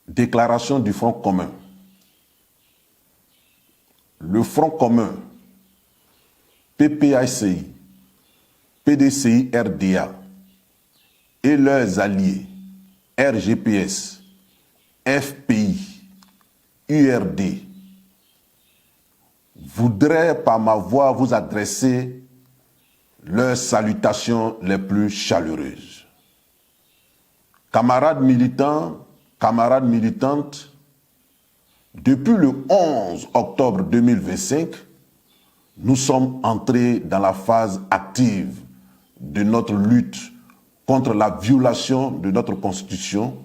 Déclaration du Front commun. Le Front commun, PPACI, PDCI RDA et leurs alliés RGPS, FPI, URD voudraient par ma voix vous adresser leurs salutations les plus chaleureuses. Camarades militants, camarades militantes, depuis le 11 octobre 2025, nous sommes entrés dans la phase active de notre lutte contre la violation de notre Constitution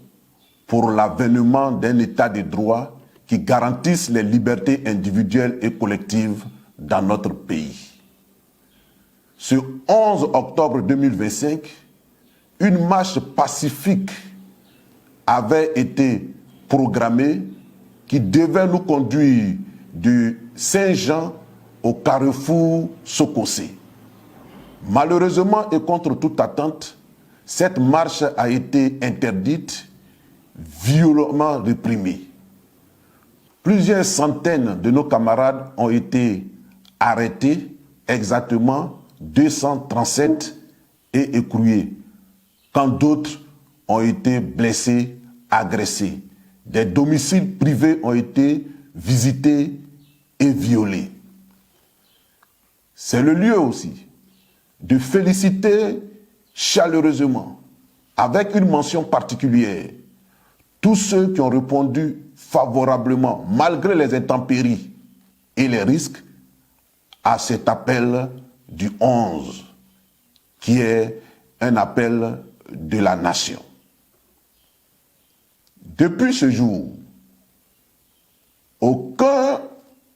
pour l'avènement d'un État de droit qui garantisse les libertés individuelles et collectives dans notre pays. Ce 11 octobre 2025, une marche pacifique avait été programmée qui devait nous conduire du Saint-Jean au carrefour Sokosé. Malheureusement et contre toute attente, cette marche a été interdite, violemment réprimée. Plusieurs centaines de nos camarades ont été arrêtés, exactement 237 et écroués, quand d'autres ont été blessés, agressés. Des domiciles privés ont été visités et violés. C'est le lieu aussi de féliciter chaleureusement, avec une mention particulière, tous ceux qui ont répondu favorablement, malgré les intempéries et les risques, à cet appel du 11, qui est un appel de la nation. Depuis ce jour, aucun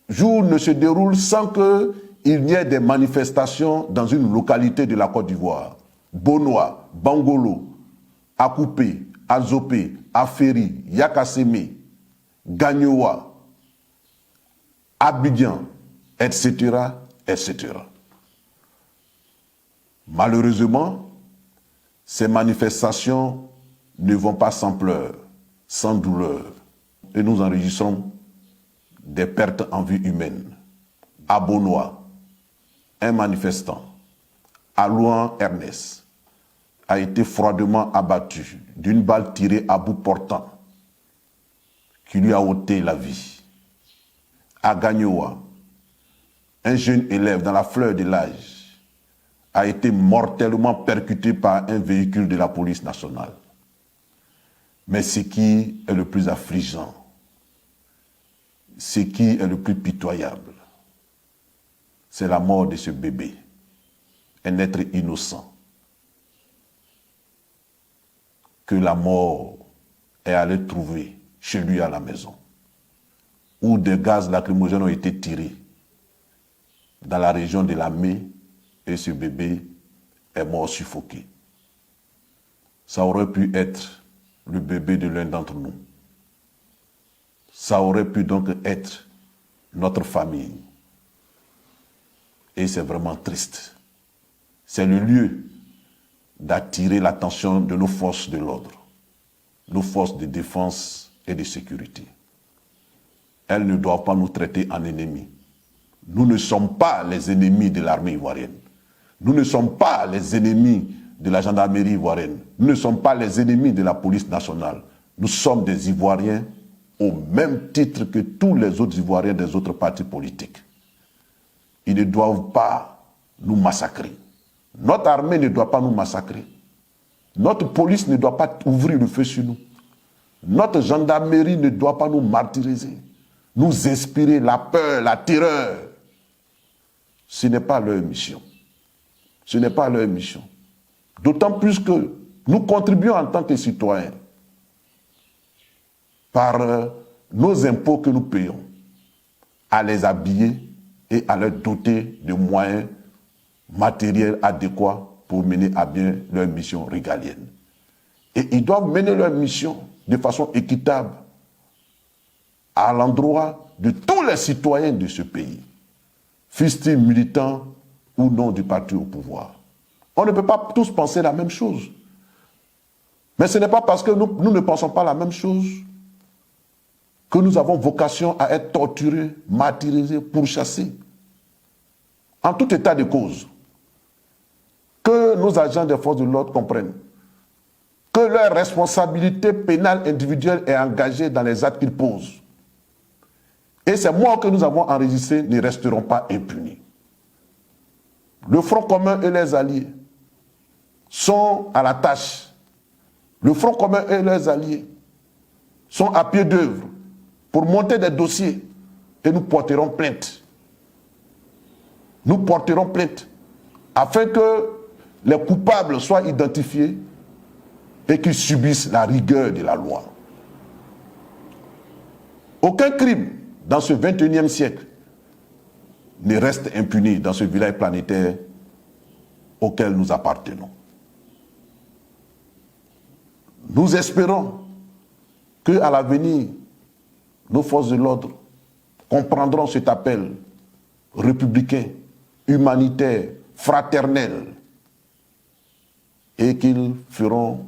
jour ne se déroule sans qu'il n'y ait des manifestations dans une localité de la Côte d'Ivoire. Bonoa, Bangolo, Akoupe, Azopé, Aferi, Yakasseme, Gagnoa, Abidjan, etc., etc. Malheureusement, ces manifestations ne vont pas sans pleurs, sans douleur, et nous enregistrons des pertes en vie humaine. À Bonoa, un manifestant, Alouan Ernest, a été froidement abattu d'une balle tirée à bout portant qui lui a ôté la vie. À Gagnoa, un jeune élève dans la fleur de l'âge a été mortellement percuté par un véhicule de la police nationale. Mais ce qui est le plus affligeant, ce qui est le plus pitoyable, c'est la mort de ce bébé, un être innocent, que la mort est allée trouver chez lui à la maison, où des gaz lacrymogènes ont été tirés dans la région de la main, et ce bébé est mort suffoqué. Ça aurait pu être le bébé de l'un d'entre nous. Ça aurait pu donc être notre famille. Et c'est vraiment triste. C'est le lieu d'attirer l'attention de nos forces de l'ordre, nos forces de défense et de sécurité. Elles ne doivent pas nous traiter en ennemis. Nous ne sommes pas les ennemis de l'armée ivoirienne. Nous ne sommes pas les ennemis de la gendarmerie ivoirienne. Nous ne sommes pas les ennemis de la police nationale. Nous sommes des Ivoiriens au même titre que tous les autres Ivoiriens des autres partis politiques. Ils ne doivent pas nous massacrer. Notre armée ne doit pas nous massacrer. Notre police ne doit pas ouvrir le feu sur nous. Notre gendarmerie ne doit pas nous martyriser, nous inspirer la peur, la terreur. Ce n'est pas leur mission. Ce n'est pas leur mission. D'autant plus que nous contribuons en tant que citoyens par nos impôts que nous payons à les habiller et à leur doter de moyens matériels adéquats pour mener à bien leur mission régalienne. Et ils doivent mener leur mission de façon équitable à l'endroit de tous les citoyens de ce pays, fussent-ils militants ou non du parti au pouvoir. On ne peut pas tous penser la même chose. Mais ce n'est pas parce que nous ne pensons pas la même chose que nous avons vocation à être torturés, martyrisés, pourchassés. En tout état de cause, que nos agents des forces de l'ordre comprennent que leur responsabilité pénale individuelle est engagée dans les actes qu'ils posent. Et ces morts que nous avons enregistrés ne resteront pas impunis. Le Front commun et les alliés sont à la tâche. Le Front commun et les alliés sont à pied d'œuvre pour monter des dossiers et nous porterons plainte. Nous porterons plainte afin que les coupables soient identifiés et qu'ils subissent la rigueur de la loi. Aucun crime dans ce 21e siècle ne reste impuni dans ce village planétaire auquel nous appartenons. Nous espérons qu'à l'avenir, nos forces de l'ordre comprendront cet appel républicain, humanitaire, fraternel, et qu'ils feront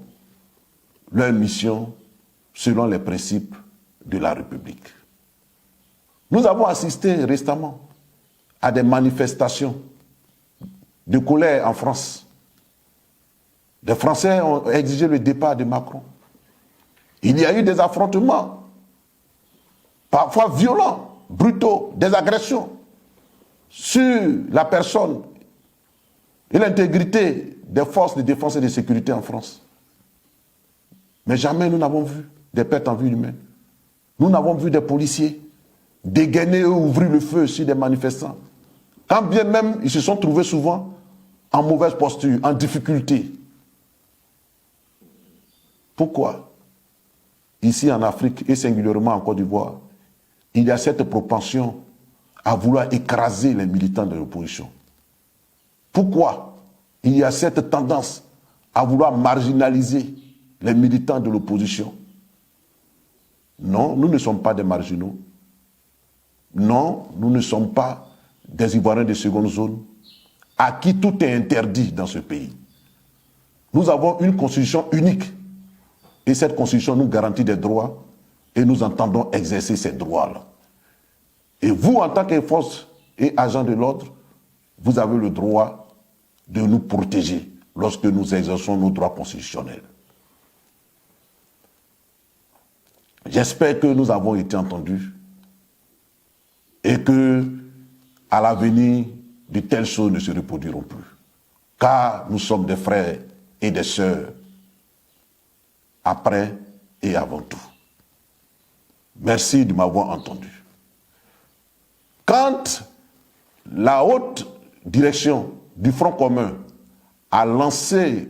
leur mission selon les principes de la République. Nous avons assisté récemment à des manifestations de colère en France. Les Français ont exigé le départ de Macron. Il y a eu des affrontements, parfois violents, brutaux, des agressions sur la personne et l'intégrité des forces de défense et de sécurité en France. Mais jamais nous n'avons vu des pertes en vie humaine. Nous n'avons vu des policiers dégainer ou ouvrir le feu sur des manifestants. Quand bien même ils se sont trouvés souvent en mauvaise posture, en difficulté. Pourquoi? Ici en Afrique et singulièrement en Côte d'Ivoire, il y a cette propension à vouloir écraser les militants de l'opposition. Pourquoi il y a cette tendance à vouloir marginaliser les militants de l'opposition? Non, nous ne sommes pas des marginaux. Non, nous ne sommes pas des Ivoiriens de seconde zone à qui tout est interdit dans ce pays. Nous avons une constitution unique et cette constitution nous garantit des droits et nous entendons exercer ces droits-là. Et vous, en tant que force et agent de l'ordre, vous avez le droit de nous protéger lorsque nous exerçons nos droits constitutionnels. J'espère que nous avons été entendus et que, à l'avenir, de telles choses ne se reproduiront plus. Car nous sommes des frères et des sœurs, après et avant tout. Merci de m'avoir entendu. Quand la haute direction du Front commun a lancé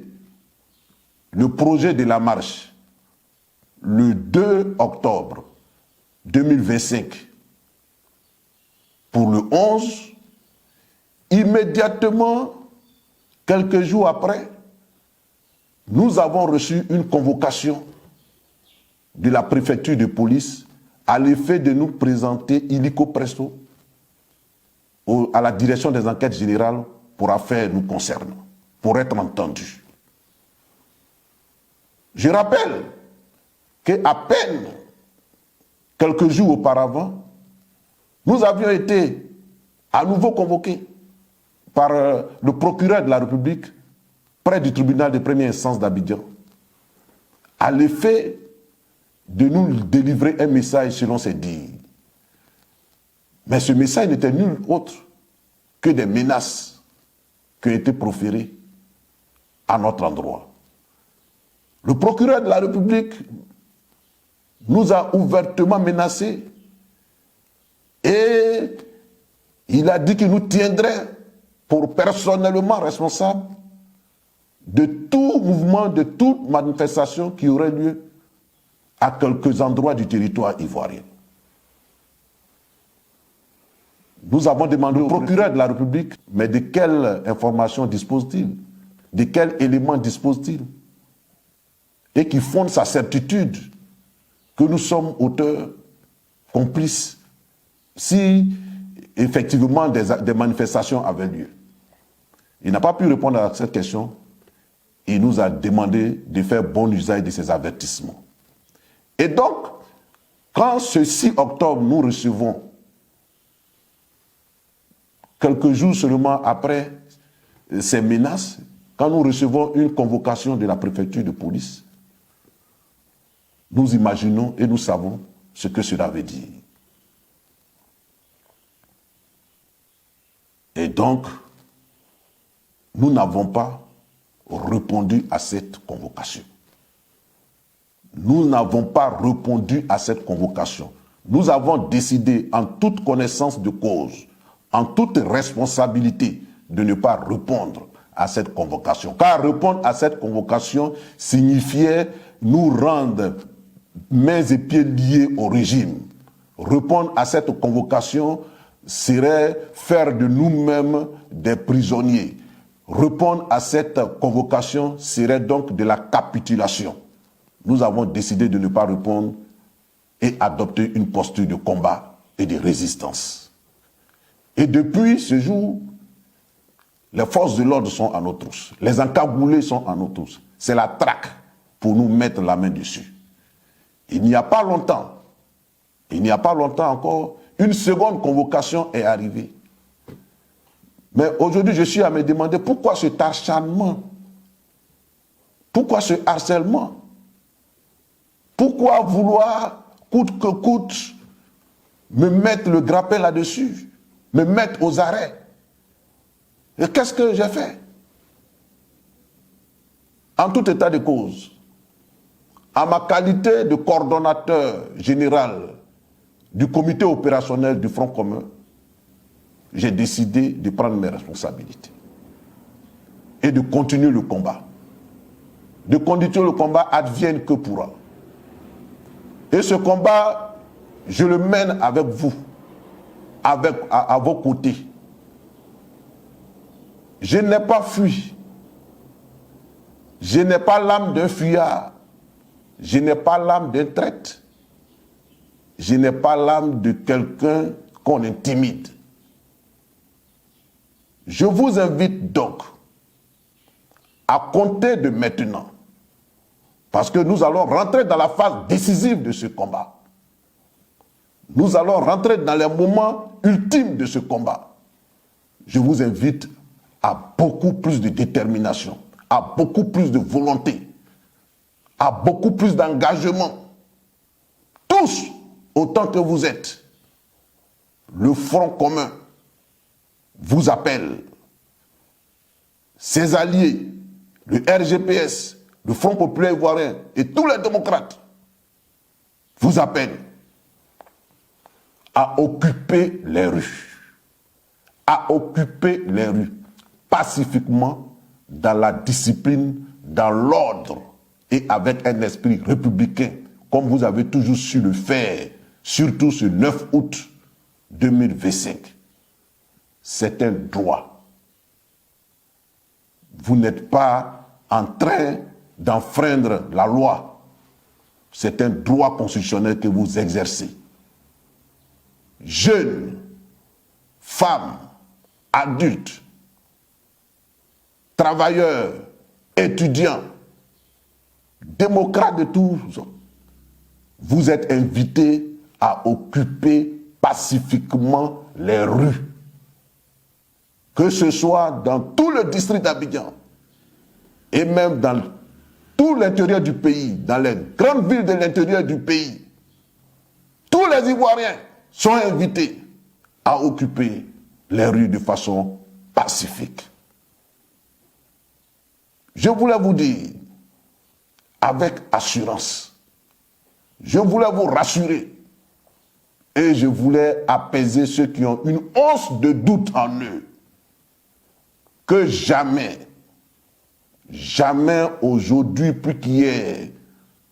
le projet de la marche le 2 octobre 2025 pour le 11, immédiatement, quelques jours après, nous avons reçu une convocation de la préfecture de police à l'effet de nous présenter illico presto à la direction des enquêtes générales pour affaires nous concernant, pour être entendus. Je rappelle qu'à peine quelques jours auparavant, nous avions été à nouveau convoqués par le procureur de la République près du tribunal de première instance d'Abidjan, à l'effet de nous délivrer un message selon ses dires. Mais ce message n'était nul autre que des menaces qui ont été proférées à notre endroit. Le procureur de la République nous a ouvertement menacés et il a dit qu'il nous tiendrait pour personnellement responsables de tout mouvement, de toute manifestation qui aurait lieu à quelques endroits du territoire ivoirien. Nous avons demandé au procureur de la République, mais de quelle information dispose-t-il? De quels éléments dispose-t-il? Et qui fonde sa certitude que nous sommes auteurs, complices, si effectivement des manifestations avaient lieu. Il n'a pas pu répondre à cette question. Il nous a demandé de faire bon usage de ces avertissements. Et donc, Quand ce 6 octobre, nous recevons, quelques jours seulement après ces menaces, quand nous recevons une convocation de la préfecture de police, nous imaginons et nous savons ce que cela veut dire. Et donc, nous n'avons pas répondu à cette convocation. Nous n'avons pas répondu à cette convocation. Nous avons décidé, en toute connaissance de cause, en toute responsabilité, de ne pas répondre à cette convocation. Car répondre à cette convocation signifiait nous rendre mains et pieds liés au régime. Répondre à cette convocation serait faire de nous-mêmes des prisonniers. Répondre à cette convocation serait donc de la capitulation. Nous avons décidé de ne pas répondre et adopter une posture de combat et de résistance. Et depuis ce jour, les forces de l'ordre sont à nos trousses. Les encagoulés sont à nos trousses. C'est la traque pour nous mettre la main dessus. Il n'y a pas longtemps encore, une seconde convocation est arrivée. Mais aujourd'hui, je suis à me demander pourquoi cet acharnement? Pourquoi ce harcèlement? Pourquoi vouloir, coûte que coûte, me mettre le grappin là-dessus, me mettre aux arrêts? Et qu'est-ce que j'ai fait? En tout état de cause, à ma qualité de coordonnateur général du comité opérationnel du Front commun, j'ai décidé de prendre mes responsabilités et de continuer le combat. De continuer le combat advienne que pourra. Et ce combat, je le mène avec vous, à vos côtés. Je n'ai pas fui. Je n'ai pas l'âme d'un fuyard. Je n'ai pas l'âme d'un traître. Je n'ai pas l'âme de quelqu'un qu'on intimide. Je vous invite donc à compter de maintenant, parce que nous allons rentrer dans la phase décisive de ce combat. Nous allons rentrer dans les moments ultimes de ce combat. Je vous invite à beaucoup plus de détermination, à beaucoup plus de volonté, à beaucoup plus d'engagement. Tous, autant que vous êtes, le Front commun vous appelle. Ses alliés, le RGPS, le Front populaire ivoirien et tous les démocrates vous appellent à occuper les rues. À occuper les rues pacifiquement, dans la discipline, dans l'ordre et avec un esprit républicain, comme vous avez toujours su le faire, surtout ce 9 août 2025. C'est un droit. Vous n'êtes pas en train d'enfreindre la loi. C'est un droit constitutionnel que vous exercez. Jeunes, femmes, adultes, travailleurs, étudiants, démocrates de tous, vous êtes invités à occuper pacifiquement les rues. Que ce soit dans tout le district d'Abidjan et même dans tout l'intérieur du pays, dans les grandes villes de l'intérieur du pays, tous les Ivoiriens sont invités à occuper les rues de façon pacifique. Je voulais vous dire, avec assurance, je voulais vous rassurer et je voulais apaiser ceux qui ont une once de doute en eux, que jamais, jamais aujourd'hui plus qu'hier,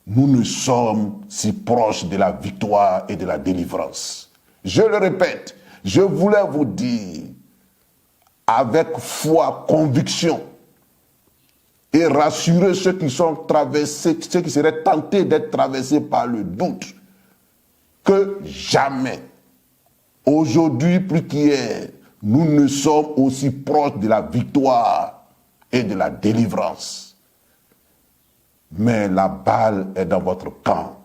nous ne sommes si proches de la victoire et de la délivrance. Je le répète, je voulais vous dire, avec foi, conviction, et rassurer ceux qui sont traversés, ceux qui seraient tentés d'être traversés par le doute, que jamais, aujourd'hui plus qu'hier, nous ne sommes aussi proches de la victoire et de la délivrance. Mais la balle est dans votre camp.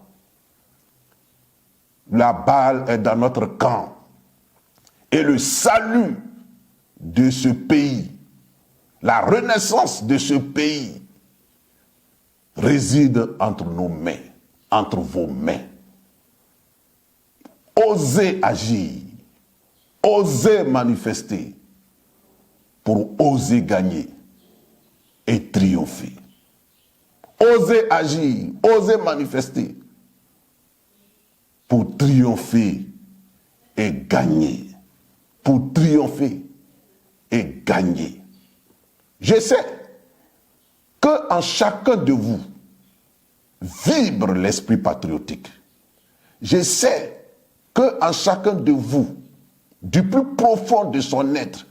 la balle est dans notre camp. Et le salut de ce pays, la renaissance de ce pays, réside entre nos mains, entre vos mains. Osez agir, osez manifester pour oser gagner et triompher. Osez agir, osez manifester pour triompher et gagner. Pour triompher et gagner. Je sais qu'en chacun de vous vibre l'esprit patriotique. Je sais qu'en chacun de vous, du plus profond de son être,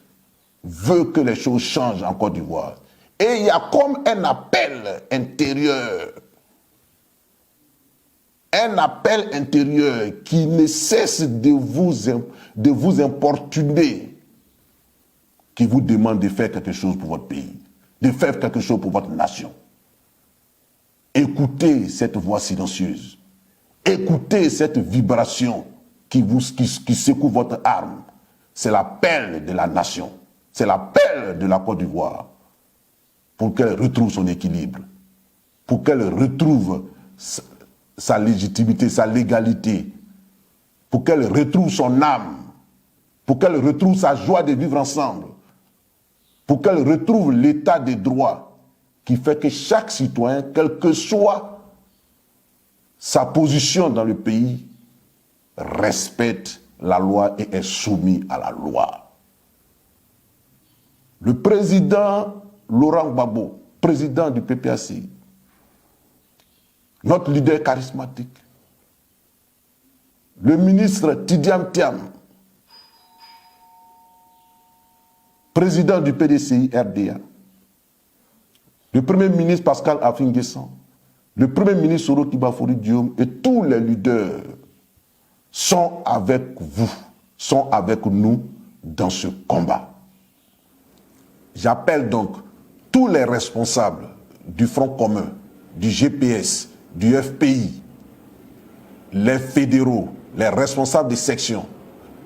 veut que les choses changent en Côte d'Ivoire. Et il y a comme un appel intérieur. Un appel intérieur qui ne cesse de vous importuner, qui vous demande de faire quelque chose pour votre pays, de faire quelque chose pour votre nation. Écoutez cette voix silencieuse. Écoutez cette vibration qui secoue votre âme. C'est l'appel de la nation. C'est l'appel de la Côte d'Ivoire pour qu'elle retrouve son équilibre, pour qu'elle retrouve sa légitimité, sa légalité, pour qu'elle retrouve son âme, pour qu'elle retrouve sa joie de vivre ensemble, pour qu'elle retrouve l'état des droits qui fait que chaque citoyen, quelle que soit sa position dans le pays, respecte la loi et est soumis à la loi. Le président Laurent Gbagbo, président du PPAC, notre leader charismatique, le ministre Tidiam Thiam, président du PDCI RDA, le premier ministre Pascal Affi-N'Guessan, le premier ministre Soro Kibafori Diom et tous les leaders sont avec vous, sont avec nous dans ce combat. J'appelle donc tous les responsables du Front commun, du GPS, du FPI, les fédéraux, les responsables des sections,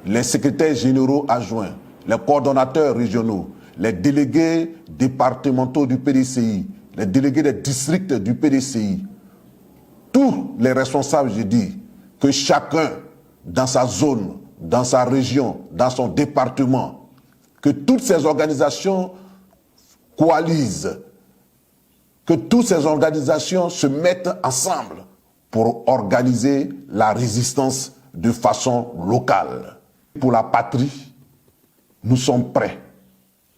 les secrétaires généraux adjoints, les coordonnateurs régionaux, les délégués départementaux du PDCI, les délégués des districts du PDCI, tous les responsables, je dis, que chacun dans sa zone, dans sa région, dans son département, que toutes ces organisations coalisent, que toutes ces organisations se mettent ensemble pour organiser la résistance de façon locale. Pour la patrie, nous sommes prêts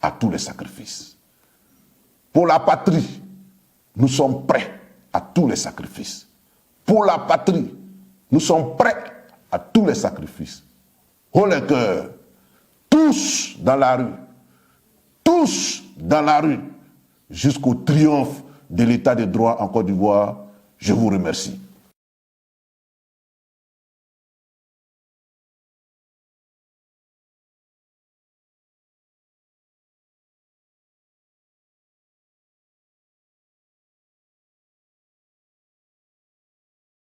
à tous les sacrifices. Pour la patrie, nous sommes prêts à tous les sacrifices. Pour la patrie, nous sommes prêts à tous les sacrifices. Haut les cœurs, tous dans la rue, tous dans la rue, jusqu'au triomphe de l'état de droit en Côte d'Ivoire. Je vous remercie.